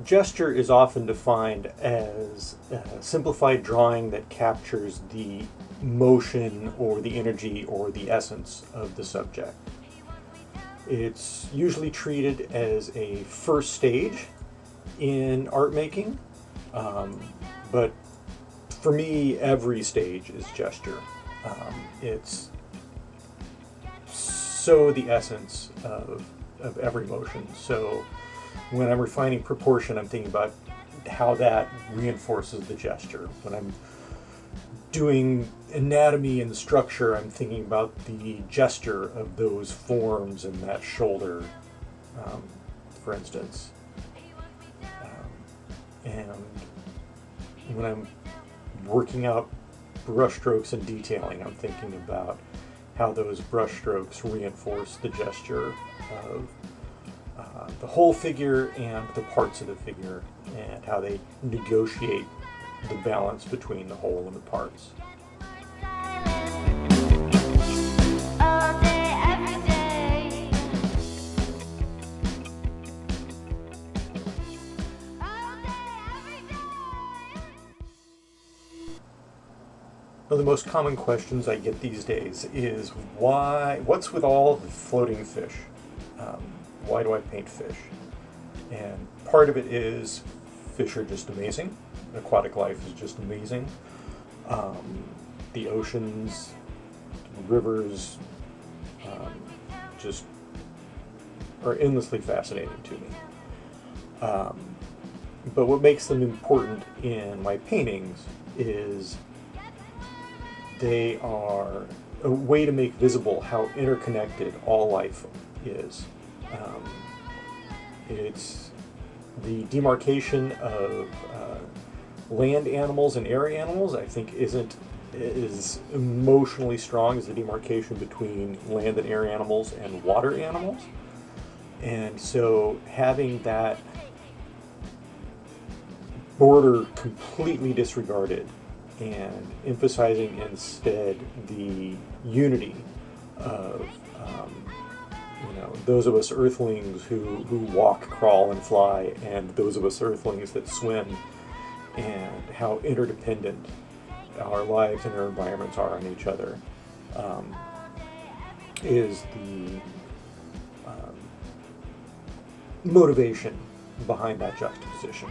Gesture is often defined as a simplified drawing that captures the motion or the energy or the essence of the subject. It's usually treated as a first stage in art making, but for me, every stage is gesture. It's so the essence of every motion. So when I'm refining proportion, I'm thinking about how that reinforces the gesture. When I'm doing anatomy and structure, I'm thinking about the gesture of those forms and that shoulder, for instance. And when I'm working out brushstrokes and detailing, I'm thinking about how those brushstrokes reinforce the gesture of the whole figure and the parts of the figure, and how they negotiate the balance between the whole and the parts. One of the most common questions I get these days is what's with all the floating fish? Why do I paint fish? And part of it is fish are just amazing. Aquatic life is just amazing. The oceans, rivers, just are endlessly fascinating to me. But what makes them important in my paintings is they are a way to make visible how interconnected all life is. It's the demarcation of land animals and air animals, I think, isn't as emotionally strong as the demarcation between land and air animals and water animals. And so having that border completely disregarded and emphasizing instead the unity of those of us earthlings who walk, crawl, and fly, and those of us earthlings that swim, and how interdependent our lives and our environments are on each other, is the motivation behind that juxtaposition.